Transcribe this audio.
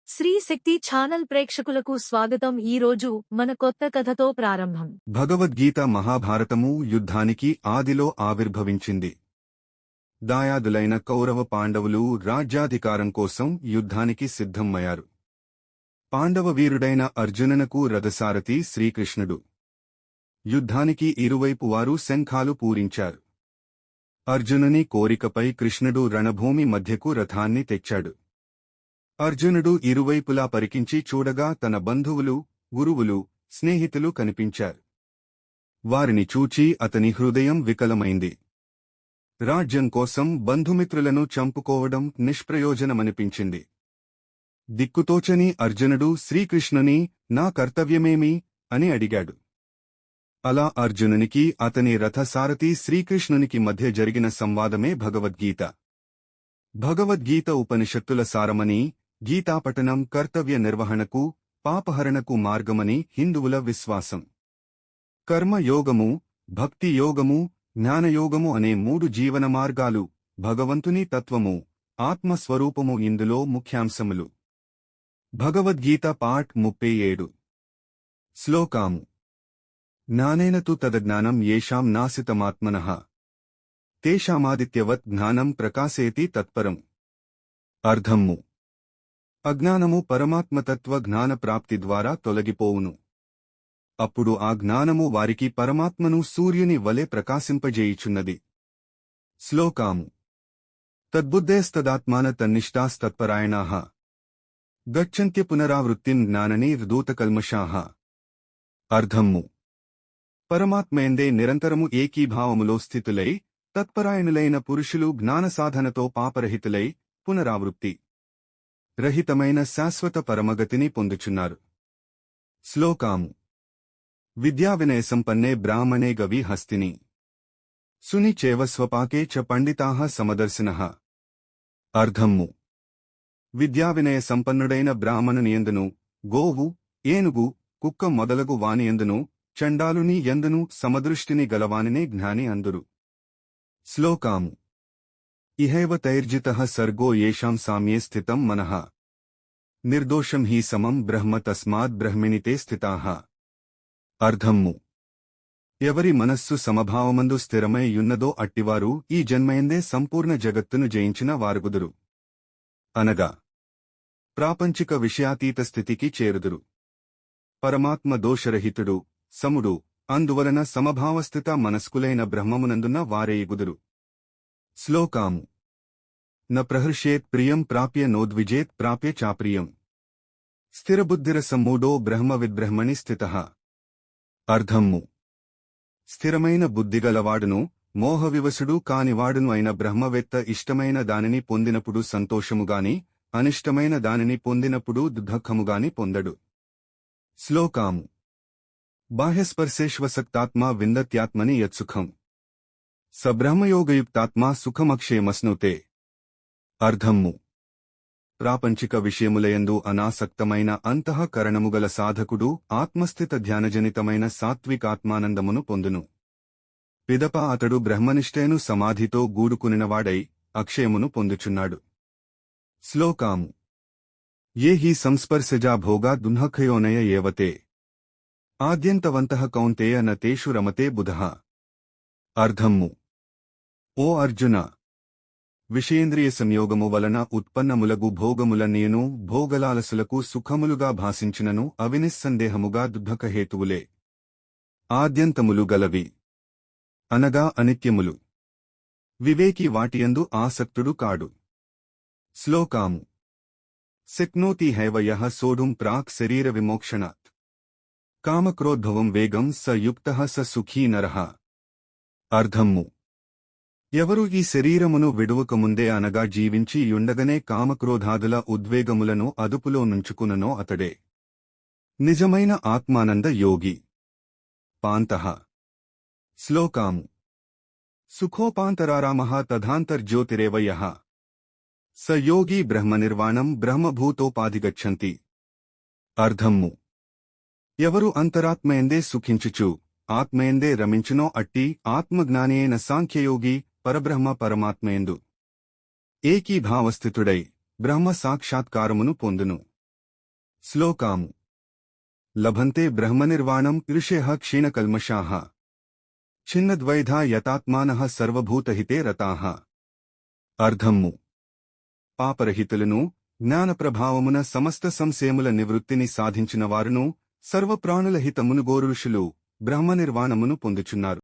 శ్రీ శక్తి channel ప్రేక్షకులకు స్వాగతం. ఈ రోజు మన కొత్త కథతో ప్రారంభం. భగవద్గీత మహాభారతము యుద్ధానికి ఆదిలో ఆవిర్భవించింది. దాయాదులైన కౌరవ పాండవులు రాజ్యాధికారం కోసం యుద్ధానికి సిద్ధమయ్యారు. పాండవ వీరుడైన అర్జునునకు రథసారథి శ్రీకృష్ణుడు. యుద్ధానికి ఇరువైపు వారు శంఖాలు పూరించారు. అర్జునుని కోరికపై కృష్ణుడు రణభూమి మధ్యకు రథాన్ని తెచ్చాడు. అర్జునుడు ఇరువైపులా పరికించి చూడగా తన బంధువులు, గురువులు, స్నేహితులు కనిపించారు. వారిని చూచి అతని హృదయం వికలమైంది. రాజ్యం కోసం బంధుమిత్రులను చంపుకోవడం నిష్ప్రయోజనమనిపించింది. దిక్కుతోచని అర్జునుడు శ్రీకృష్ణుని నా కర్తవ్యమేమి అని అడిగాడు. అలా అర్జునునికి అతని రథసారథి శ్రీకృష్ణునికి మధ్య జరిగిన సంవాదమే భగవద్గీత. భగవద్గీత ఉపనిషత్తుల సారమని, గీతాపఠనం కర్తవ్య నిర్వహణకు, పాపహరణకు మార్గమని హిందువుల విశ్వాసం. కర్మయోగము, భక్తి యోగము, జ్ఞానయోగము అనే మూడు జీవన మార్గాలు, భగవంతుని తత్వము, ఆత్మస్వరూపము ఇందులో ముఖ్యాంశములు. భగవద్గీత పాఠ్ 37. శ్లోకాము. జ్ఞానేన తు తదజ్ఞానం యేషాం నాసితమాత్మనః తేషామాదిత్యవత్ జ్ఞానం ప్రకాశేతి తత్పరం. అర్థము. అజ్ఞానము పరమాత్మతత్వ జ్ఞాన ప్రాప్తి ద్వారా తొలగిపోవును. అప్పుడు ఆ జ్ఞానము వారికి పరమాత్మను సూర్యుని వలె ప్రకాశింపజేయుచున్నది. శ్లోకాము. తద్బుద్ధేస్తదాత్మాన తన్నిష్టాస్తత్పరాయణాః గచ్చంత్య పునరావృత్తిం జ్ఞాననిర్ధూతకల్మషాః. అర్థము. పరమాత్మయందే నిరంతరము ఏకీభావములో స్థితులై తత్పరాయణులైన పురుషులు జ్ఞానసాధనతో పాపరహితులై పునరావృత్తి రహితమైన శాశ్వత పరమగతిని పొందుచున్నారు. శ్లోకాము. విద్యావినయసంపన్నే బ్రాహ్మణే గవి హస్తిని సుని చేవ స్వపాకే చ పండితాః సమదర్శినః. అర్థము. విద్యావినయ సంపన్నుడైన బ్రాహ్మణునియందును, గోవు, ఏనుగు, కుక్క మొదలగు వానియందును, చండాలుని యందును సమదృష్టిని గలవానినే జ్ఞాని అందురు. శ్లోకాము. ఇహైవ తైర్జితః సర్గో యేషాం సామ్యే స్థితం మనః నిర్దోషం హి సమం బ్రహ్మ తస్మాత్ బ్రహ్మిణితే స్థితాః. అర్థము. ఎవరి మనస్సు సమభావమందు స్థిరమై యున్నదో అట్టివారు ఈ జన్మయందే సంపూర్ణ జగత్తును జయించిన వారుగుదురు. అనగా ప్రాపంచిక విషయాతీత స్థితికి చేరుదురు. పరమాత్మ దోషరహితుడు, సముడు, అందువలన సమభావస్థిత మనస్కులైన బ్రహ్మమునందున్న వారేయుగుదురు. శ్లోకాము. న ప్రహృష్యేత్ ప్రియం ప్రాప్య నోద్విజేత్ ప్రాప్య చాప్రియం స్థిరబుద్ధిరసమ్మూఢో బ్రహ్మవిద్బ్రహ్మణి స్థితః. అర్థము. స్థిరమైన బుద్ధిగలవాడును, మోహవివసుడు కానివాడును అయిన బ్రహ్మవేత్త ఇష్టమైన దానిని పొందినప్పుడు సంతోషముగాని, అనిష్టమైన దానిని పొందినప్పుడు దుఃఖముగాని పొందడు. శ్లోకాము. బాహ్యస్పర్శేష్వసక్తాత్మా విందత్యాత్మని యత్సుఖం స బ్రహ్మయోగయుక్తాత్మా సుఖమక్షేమస్నుతే. అర్థము. ప్రాపంచిక విషయములయందు అనాసక్తమైన అంతఃకరణముగల సాధకుడు ఆత్మస్థిత ధ్యానజనితమైన సాత్వికాత్మానందమును పొందును. పిదప అతడు బ్రహ్మనిష్టేను సమాధితో గూడుకునినవాడై అక్షయమును పొందుచున్నాడు. శ్లోకాము. ఏ హి సంస్పర్శజా భోగా దుఃఖయోనయ ఏవతే ఆద్యంతవంతః కౌంతేయ న తేషు రమతే బుధః. అర్థము. ఓ అర్జున, విషయేంద్రియ సంయోగము వలన ఉత్పన్నములగు భోగములన్నీయును భోగలాలసులకు సుఖములుగా భాసించినను అవి నిస్సందేహముగా దుఃఖహేతువులే. ఆద్యంతములు గలవి, అనగా అనిత్యములు. వివేకి వాటియందు ఆసక్తుడు కాడు. శ్లోకాము. శక్నోతి హైవ యః సోఢుం ప్రాక్ శరీర విమోక్షణాత్ కామక్రోద్భవం వేగం స యుక్తః స సుఖీ నరః. అర్థము. ఎవరు ఈ శరీరమును విడువకముందే అనగా జీవించి యుండగనే కామక్రోధాదుల ఉద్వేగములను అదుపులో నుంచుకుననో అతడే నిజమైన ఆత్మానంద యోగి. పాంతః. శ్లోకాము. సుఖోపాంతరారామః తథాంతర్జ్యోతిరేవ యః స యోగి బ్రహ్మనిర్వాణం బ్రహ్మభూతోపాధిగచ్చంతి. అర్థము. ఎవరు అంతరాత్మయందే సుఖించుచు ఆత్మయందే రమించునో అట్టి ఆత్మజ్ఞానియైన సాంఖ్యయోగి పరబ్రహ్మ పరమాత్మయందు ఏకీభావస్థితుడై బ్రహ్మ సాక్షాత్కారమును పొందును. శ్లోకాము లభంతే బ్రహ్మనిర్వాణం ఋషేః క్షీణకల్మషాః ఛిన్నద్వైధా యతాత్మానః సర్వభూతహితే రతాః. అర్థము పాపరహితులను జ్ఞానప్రభావమున సమస్త సంశయముల నివృత్తిని సాధించిన వారును సర్వప్రాణుల హితమును గోరు ఋషులు బ్రహ్మనిర్వాణమును పొందుచున్నారు.